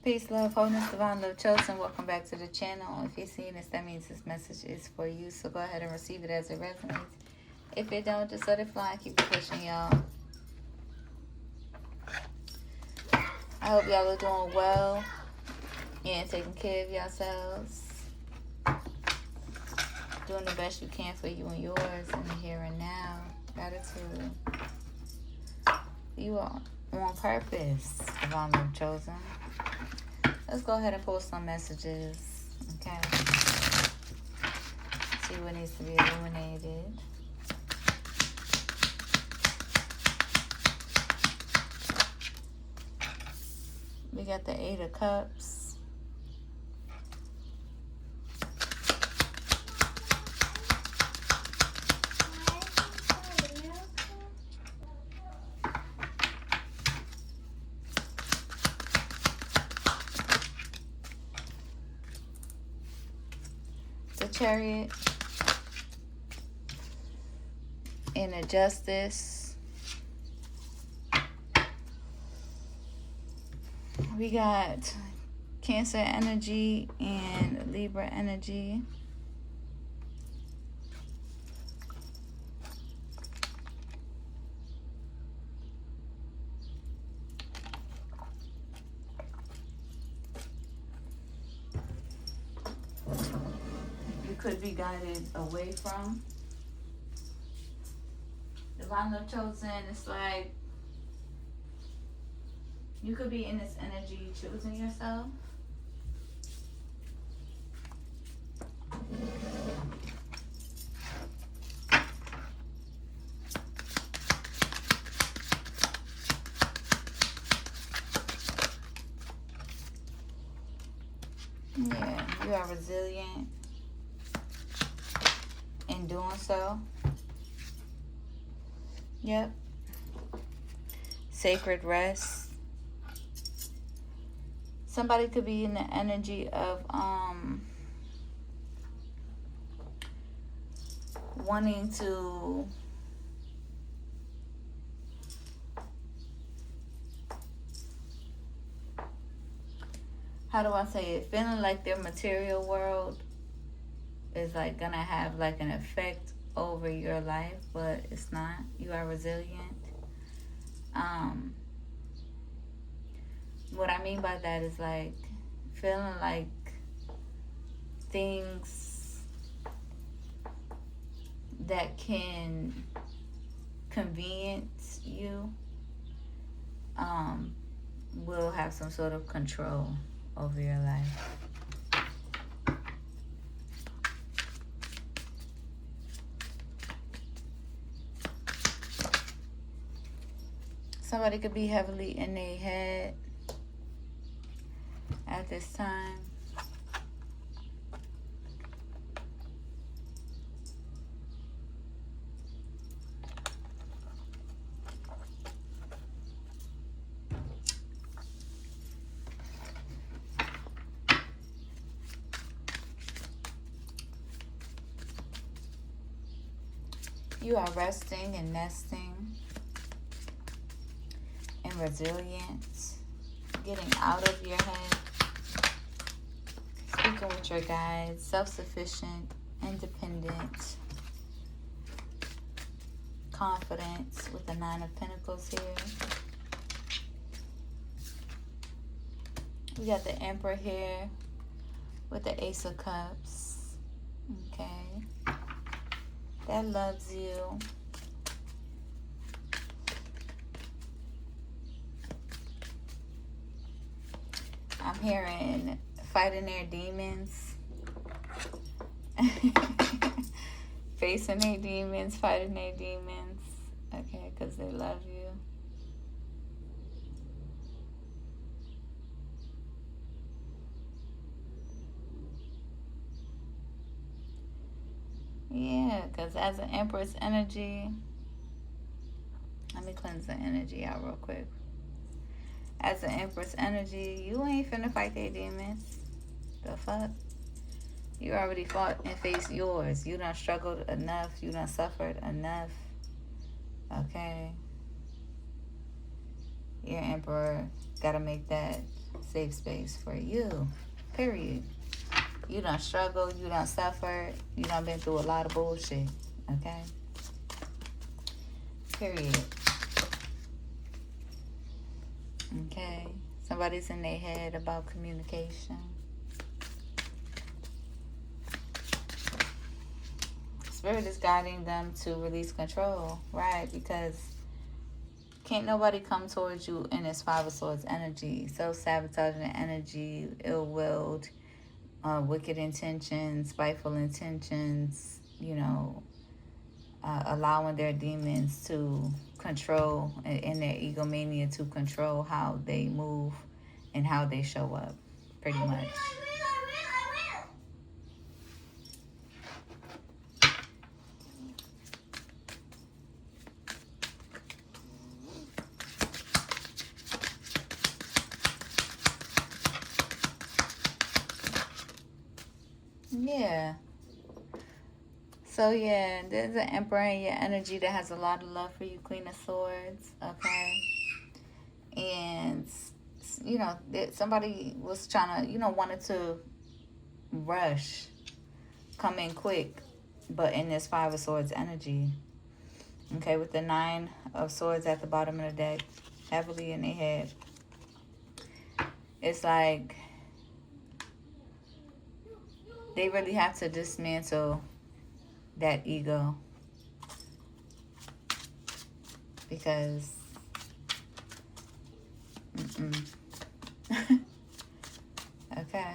Peace, love, wholeness, divine love, chosen. Welcome back to the channel. If you're seeing this, that means this message is for you. So go ahead and receive it as it resonates. If it don't, just let it fly and keep it pushing, y'all. I hope y'all are doing well and taking care of yourselves. Doing the best you can for you and yours in the here and now. Gratitude. You are on purpose, divine love, chosen. Let's go ahead and post some messages, okay? See what needs to be illuminated. We got the Eight of Cups. The Chariot. And the Justice. We got Cancer energy and Libra energy. You could be guided away from. Divine love, chosen. It's like you could be in this energy choosing yourself. Yeah, you are resilient in doing so. Yep. Sacred rest. Somebody could be in the energy of wanting to how do I say it? Feeling like their material world is like gonna have like an effect over your life, but it's not. You are resilient. What I mean by that is like feeling like things that can convenience you will have some sort of control over your life. Somebody could be heavily in their head at this time. You are resting and nesting and resilience, getting out of your head, speaking with your guides, self-sufficient, independent, confidence with the Nine of Pentacles here. We got the Emperor here with the Ace of Cups. Okay. That loves you. I'm hearing fighting their demons. Facing their demons, fighting their demons. Okay, because they love you. Yeah, because as an Empress energy, let me cleanse the energy out real quick. As an Empress energy, you ain't finna fight their demons. The fuck? You already fought and faced yours. You done struggled enough. You done suffered enough. Okay? Your Emperor gotta make that Safe space for you. Period. You done struggled. You done suffered. You done been through a lot of bullshit. Okay? Period. Okay? Somebody's in their head about communication. Spirit is guiding them to release control, right? Because can't nobody come towards you in this Five of Swords energy. Self-sabotaging energy, ill-willed, wicked intentions, spiteful intentions, allowing their demons to control, in their egomania, to control how they move and how they show up, pretty much. Yeah. So yeah, there's an Emperor in your energy that has a lot of love for you, Queen of Swords, okay? And, somebody was trying to, wanted to rush, come in quick, but in this Five of Swords energy, okay, with the Nine of Swords at the bottom of the deck, heavily in their head, it's like they really have to dismantle that ego, because okay,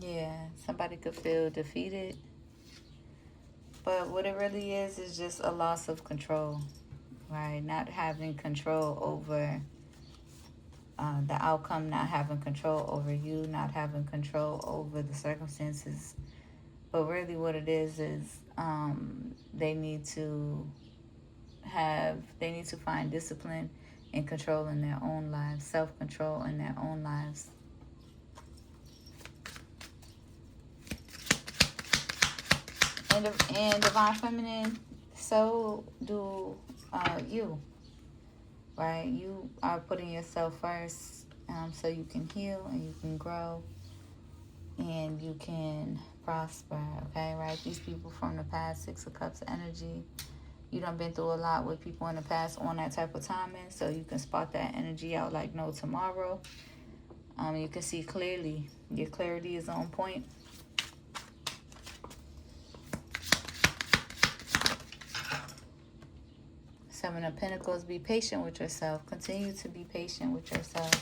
yeah, somebody could feel defeated, but what it really is just a loss of control, right? Not having control over the outcome, not having control over you, not having control over the circumstances. But really what it is they need to find discipline and control in their own lives, self-control in their own lives. And Divine Feminine, so do you. Right? You are putting yourself first, so you can heal and you can grow and you can prosper, okay? Right? These people from the past, Six of Cups energy, you done been through a lot with people in the past on that type of timing, so you can spot that energy out like no tomorrow. You can see clearly. Your clarity is on point. Seven of Pentacles, be patient with yourself. Continue to be patient with yourself.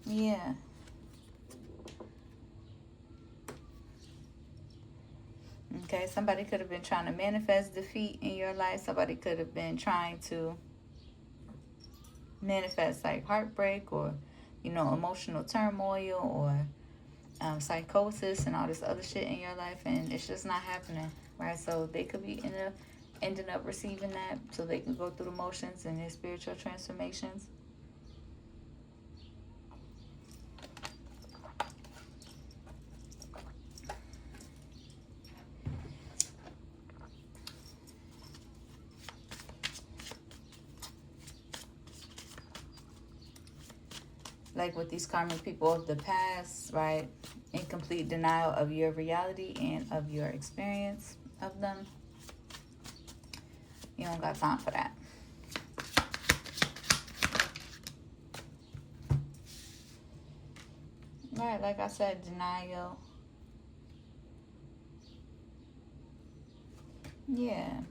Yeah. Okay, somebody could have been trying to manifest defeat in your life. Somebody could have been trying to manifest like heartbreak or, emotional turmoil or psychosis and all this other shit in your life, and it's just not happening, right? So they could be ending up receiving that so they can go through the motions and their spiritual transformations. Like with these karmic people of the past, right? Incomplete denial of your reality and of your experience of them. You don't got time for that. Right, like I said, denial. Yeah.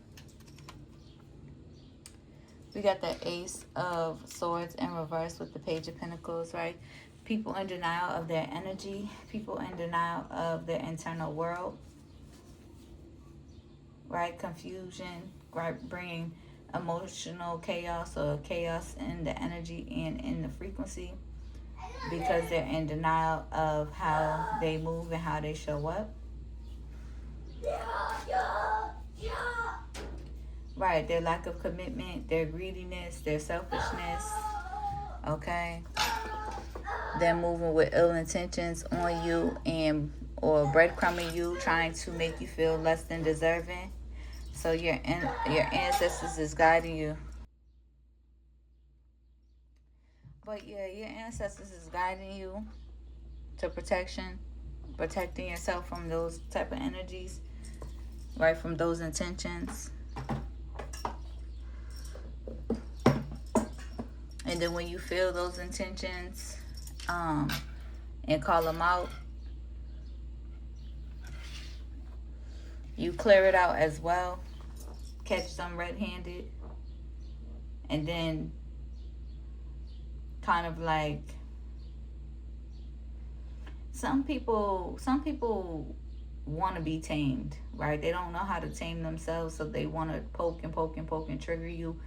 We got the Ace of Swords in reverse with the Page of Pentacles, right? People in denial of their energy. People in denial of their internal world. Right? Confusion, right? Bringing emotional chaos or chaos in the energy and in the frequency, because they're in denial of how they move and how they show up. Right, their lack of commitment, their greediness, their selfishness, okay? They're moving with ill intentions on you or breadcrumbing you, trying to make you feel less than deserving, So your ancestors is guiding you. But yeah, your ancestors is guiding you to protection, protecting yourself from those type of energies, right? From those intentions. And then when you feel those intentions, and call them out, you clear it out as well. Catch them red-handed, and then kind of like some people want to be tamed, right? They don't know how to tame themselves, so they want to poke and poke and poke and trigger you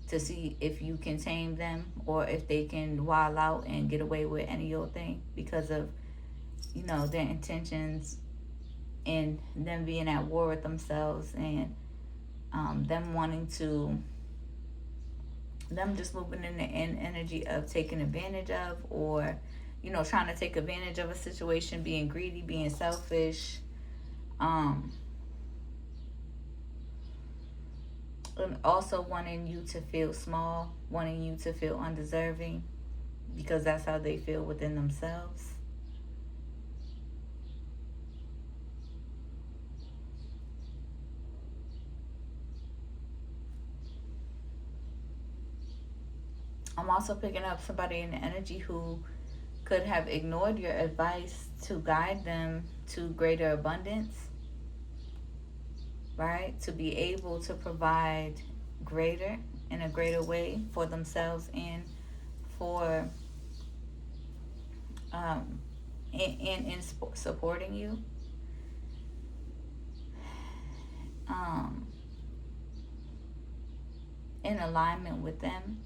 to see if you can tame them, or if they can wild out and get away with any old thing, because of, you know, their intentions and them being at war with themselves, and them wanting to, them just moving in the energy of taking advantage of, or, you know, trying to take advantage of a situation, being greedy, being selfish, and also wanting you to feel small, wanting you to feel undeserving, because that's how they feel within themselves. I'm also picking up somebody in the energy who could have ignored your advice to guide them to greater abundance, right? To be able to provide greater, in a greater way, for themselves and for in supporting you. In alignment with them,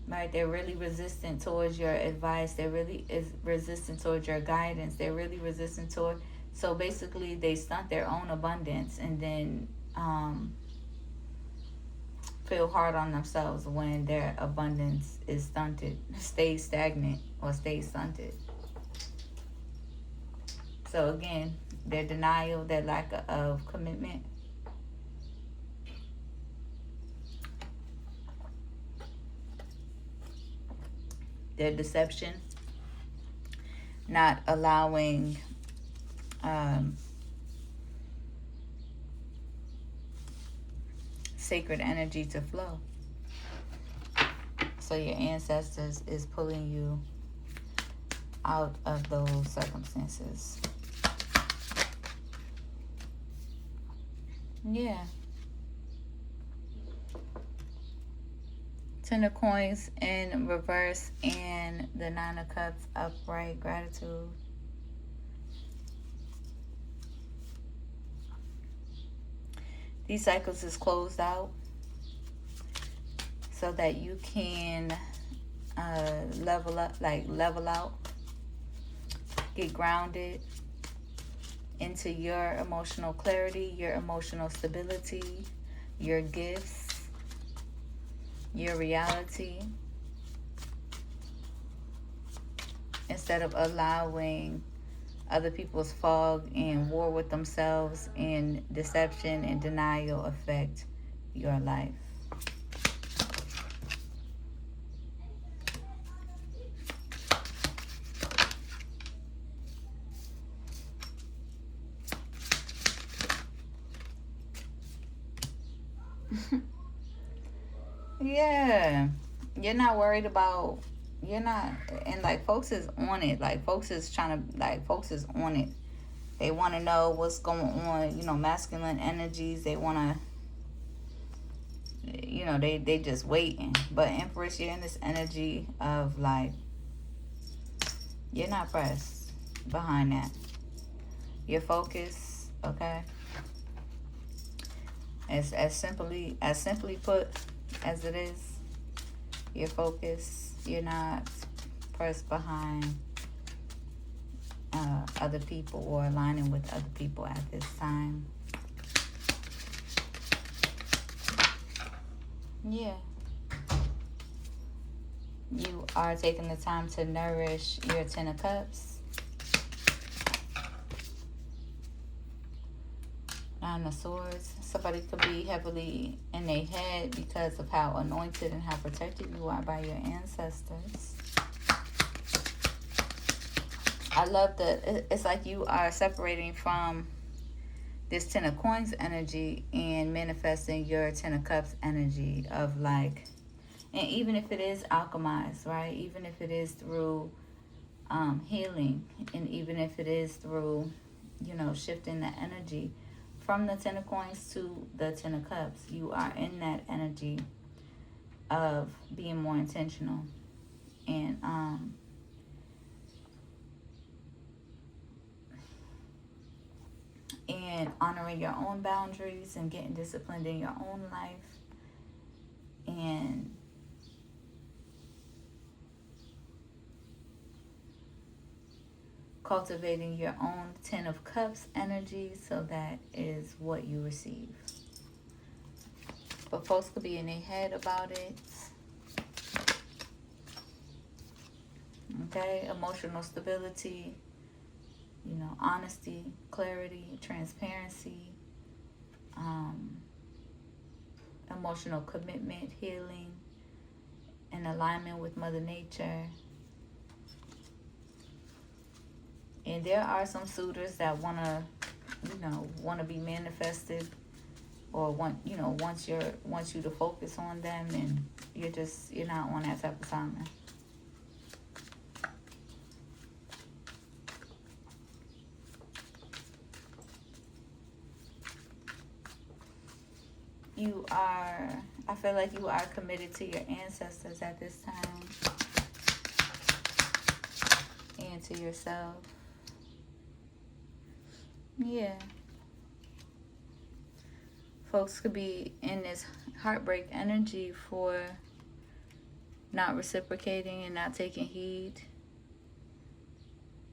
right? They're really resistant towards your advice. They're really is resistant towards your guidance. They're really resistant toward, so basically they stunt their own abundance, and then feel hard on themselves when their abundance is stunted, stays stagnant, or stays stunted. So again, their denial, their lack of commitment, their deception, not allowing sacred energy to flow. So your ancestors is pulling you out of those circumstances. Yeah. Ten of Coins in reverse and the Nine of Cups upright. Gratitude. These cycles is closed out so that you can level up, like level out, get grounded into your emotional clarity, your emotional stability, your gifts, your reality, instead of allowing other people's fog and war with themselves and deception and denial affect your life. Yeah, you're not worried about, you're not, and like folks is on it, like folks is trying to, like folks is on it. They want to know what's going on, you know, masculine energies. They want to, you know, they just waiting. But Empress, you're in this energy of like, you're not pressed behind that. You're focused, okay? As simply put as it is, you're focused. You're not pressed behind other people or aligning with other people at this time. Yeah. You are taking the time to nourish your Ten of Cups. Nine of Swords. Somebody could be heavily in their head because of how anointed and how protected you are by your ancestors. I love it's like you are separating from this Ten of Coins energy and manifesting your Ten of Cups energy of like, and even if it is alchemized, right? Even if it is through healing, and even if it is through, shifting the energy from the Ten of Coins to the Ten of Cups, you are in that energy of being more intentional and honoring your own boundaries and getting disciplined in your own life and cultivating your own Ten of Cups energy, so that is what you receive. But folks could be in their head about it. Okay, emotional stability, honesty, clarity, transparency, emotional commitment, healing, and alignment with Mother Nature. And there are some suitors that want to be manifested, or want you to focus on them, and you're not on that type of assignment. I feel like you are committed to your ancestors at this time, and to yourself. Yeah. Folks could be in this heartbreak energy for not reciprocating and not taking heed.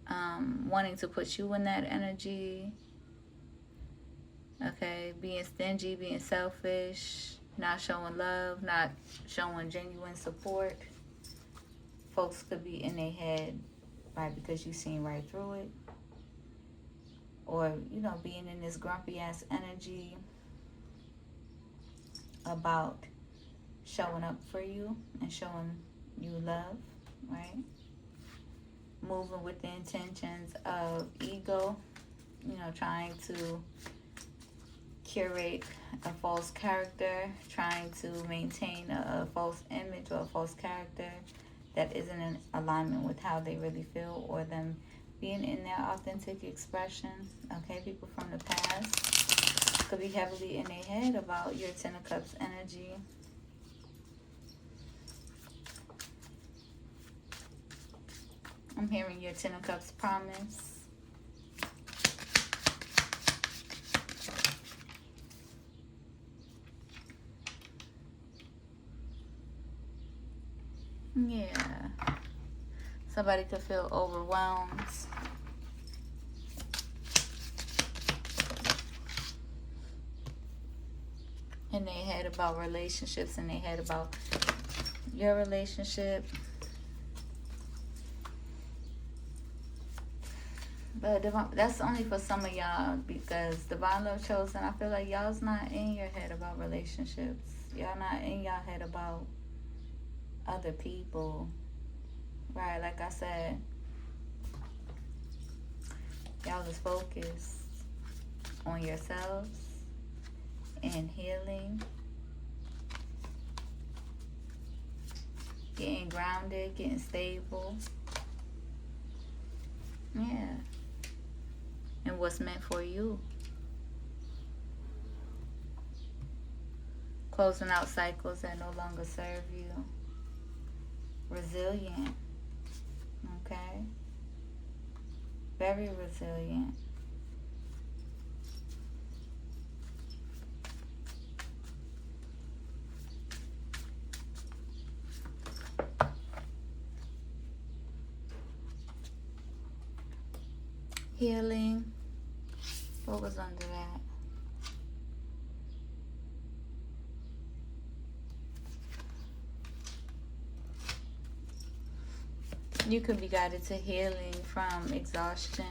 Wanting to put you in that energy. Okay, being stingy, being selfish, not showing love, not showing genuine support. Folks could be in their head, right, because you've seen right through it. Or, being in this grumpy ass energy about showing up for you and showing you love, right? Moving with the intentions of ego, trying to curate a false character, trying to maintain a false image or a false character that isn't in alignment with how they really feel, or them being in their authentic expression. Okay, people from the past could be heavily in their head about your Ten of Cups energy. I'm hearing your Ten of Cups promise. Yeah. Somebody could feel overwhelmed. In their head about relationships, in their head about your relationship. But that's only for some of y'all, because Divine Love Chosen, I feel like y'all's not in your head about relationships. Y'all not in y'all head about other people. Right, like I said, y'all is focused on yourselves and healing, getting grounded, getting stable. Yeah. And what's meant for you. Closing out cycles that no longer serve you. Resilient. Okay? Very resilient. Healing. What was under that? You could be guided to healing from exhaustion.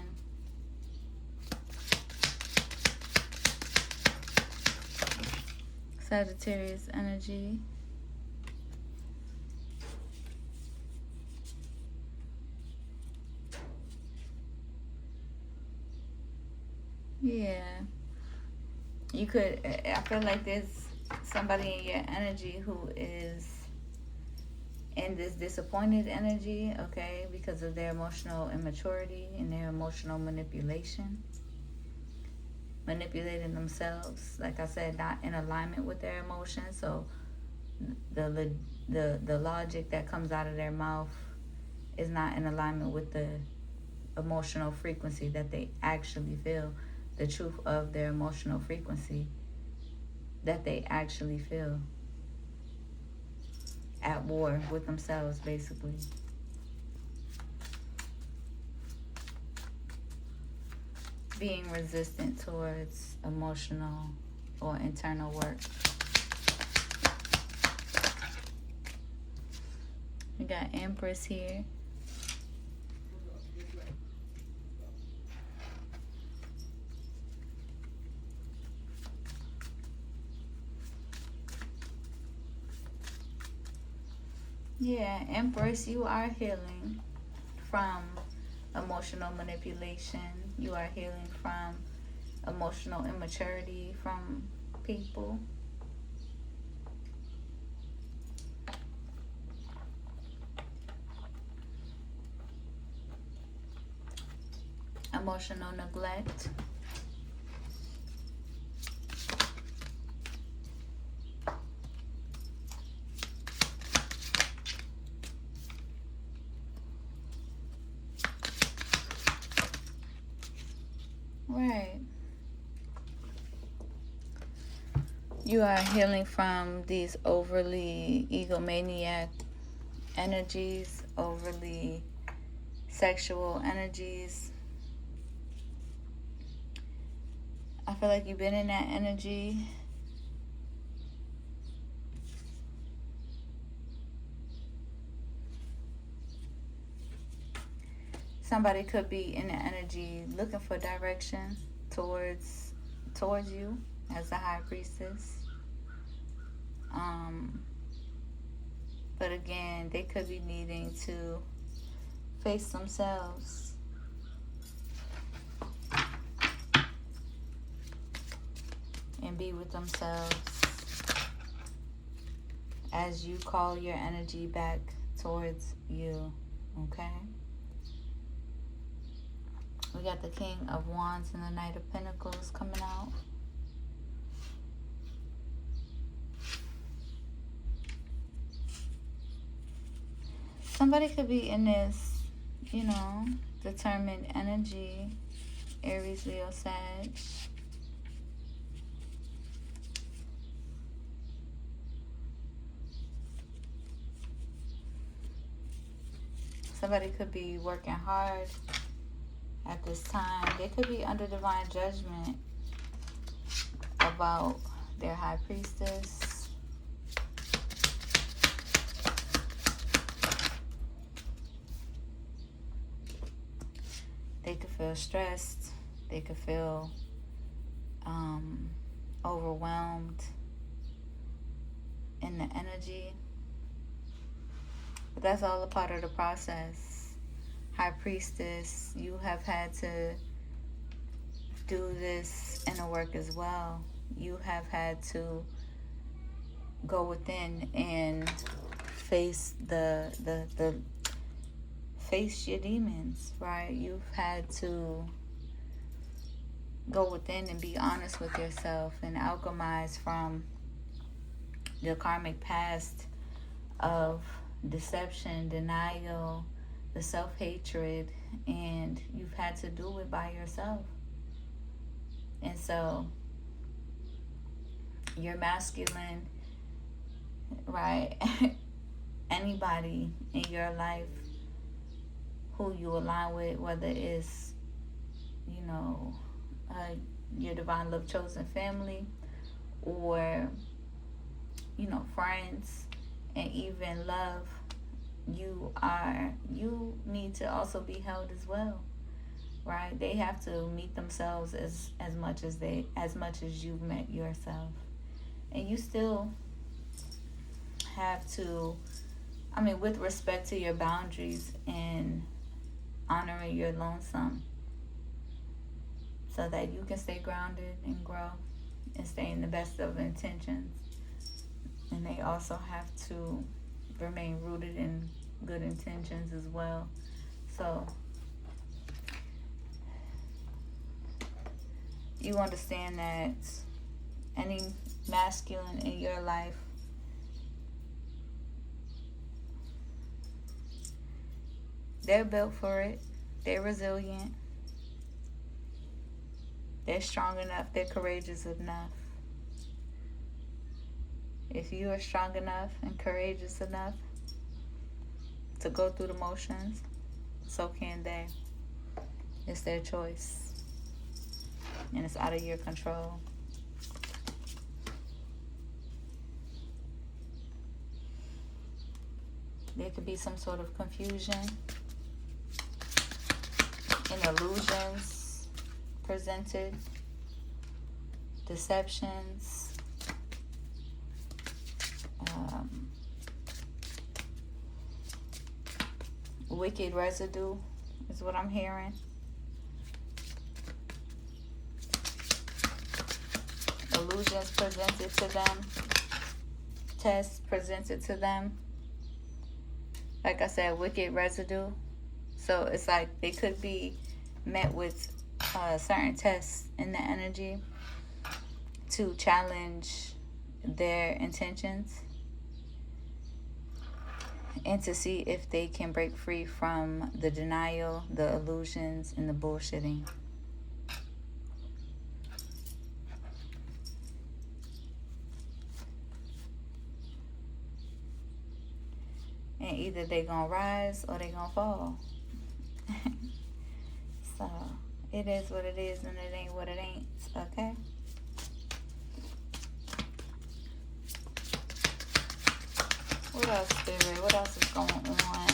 Sagittarius energy. Yeah. You could, I feel like there's somebody in your energy who is in this disappointed energy, okay, because of their emotional immaturity and their emotional manipulation. Manipulating themselves, like I said, not in alignment with their emotions. So the logic that comes out of their mouth is not in alignment with the emotional frequency that they actually feel, the truth of their emotional frequency that they actually feel. At war with themselves, basically. Being resistant towards emotional or internal work. We got Empress here. Yeah, Empress, you are healing from emotional manipulation. You are healing from emotional immaturity from people. Emotional neglect. Right. You are healing from these overly egomaniac energies, overly sexual energies. I feel like you've been in that energy. Somebody could be in the energy looking for direction towards you as the high priestess. But again, they could be needing to face themselves. And be with themselves as you call your energy back towards you. Okay? We got the King of Wands and the Knight of Pentacles coming out. Somebody could be in this, determined energy. Aries, Leo, Sag. Somebody could be working hard at this time. They could be under divine judgment about their high priestess. They could feel stressed. They could feel overwhelmed in the energy. But that's all a part of the process. High priestess, you have had to do this inner work as well. You have had to go within and face face your demons, right? You've had to go within and be honest with yourself and alchemize from the karmic past of deception, denial, the self-hatred, and you've had to do it by yourself. And so you're masculine, right? Anybody in your life who you align with, whether it's, your divine love chosen family or, friends and even love, you need to also be held as well, right? They have to meet themselves as much as you've met yourself. And you still have to, with respect to your boundaries and honoring your lonesome, so that you can stay grounded and grow and stay in the best of intentions. And they also have to remain rooted in good intentions as well. So you understand that any masculine in your life, they're built for it. They're resilient. They're strong enough. They're courageous enough. If you are strong enough and courageous enough to go through the motions, so can they. It's their choice. And it's out of your control. There could be some sort of confusion and illusions presented, deceptions, wicked residue is what I'm hearing. Illusions presented to them, tests presented to them. Like I said, wicked residue. So it's like they could be met with certain tests in the energy to challenge their intentions and to see if they can break free from the denial, the illusions, and the bullshitting. And either they gonna rise or they gonna fall. So it is what it is and it ain't what it ain't, okay? What else, Spirit? What else is going on?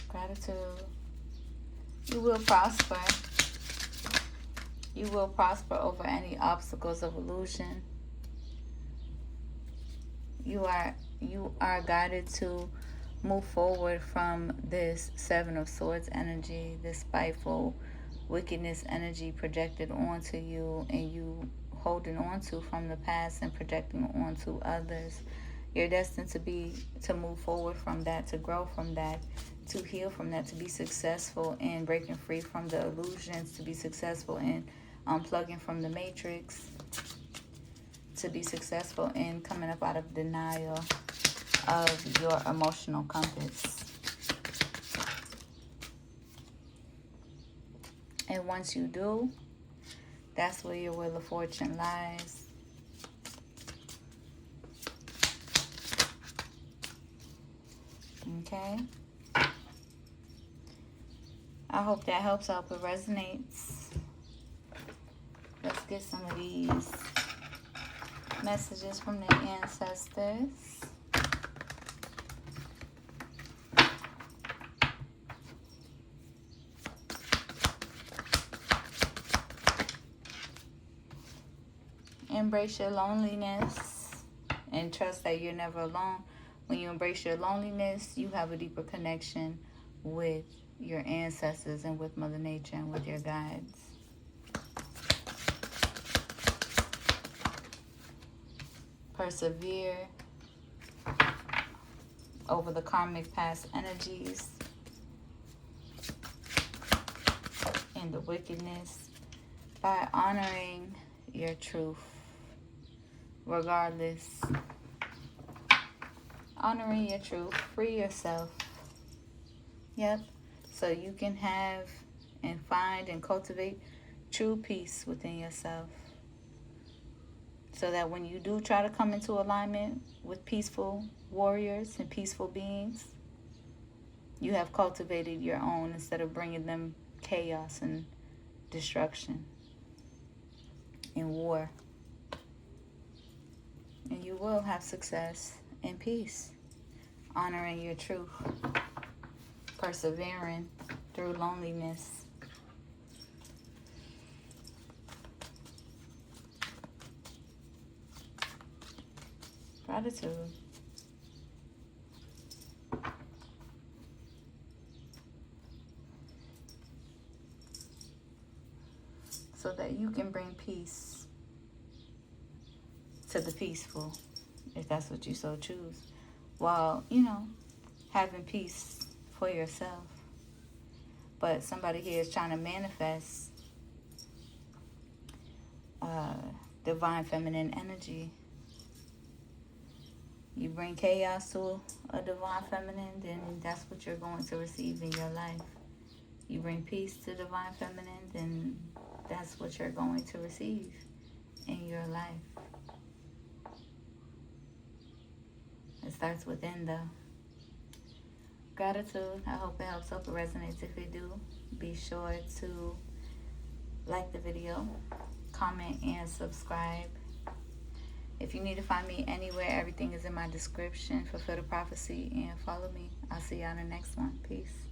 Gratitude. You will prosper. You will prosper over any obstacles of illusion. You are guided to move forward from this Seven of Swords energy, this spiteful wickedness energy projected onto you and you holding on to from the past and projecting onto others. You're destined to move forward from that, to grow from that, to heal from that, to be successful in breaking free from the illusions, to be successful in unplugging from the matrix, to be successful in coming up out of denial of your emotional compass. And once you do, that's where your wheel of fortune lies. Okay? I hope that helps. I hope it resonates. Let's get some of these messages from the ancestors. Embrace your loneliness and trust that you're never alone. When you embrace your loneliness, you have a deeper connection with your ancestors and with Mother Nature and with your guides. Persevere over the karmic past energies and the wickedness by honoring your truth, regardless. Honoring your truth. Free yourself. Yep. So you can have and find and cultivate true peace within yourself. So that when you do try to come into alignment with peaceful warriors and peaceful beings, you have cultivated your own instead of bringing them chaos and destruction and war. And you will have success and peace. honoring your truth, persevering through loneliness. Gratitude. So that you can bring peace to the peaceful, if that's what you so choose, while, having peace for yourself. But somebody here is trying to manifest divine feminine energy. You bring chaos to a divine feminine, then that's what you're going to receive in your life. You bring peace to divine feminine, then that's what you're going to receive in your life. It starts within, though. Gratitude. I hope it helps. Hope it resonates. If it do, be sure to like the video, comment, and subscribe. If you need to find me anywhere, everything is in my description. Fulfill the prophecy and follow me. I'll see you on the next one. Peace.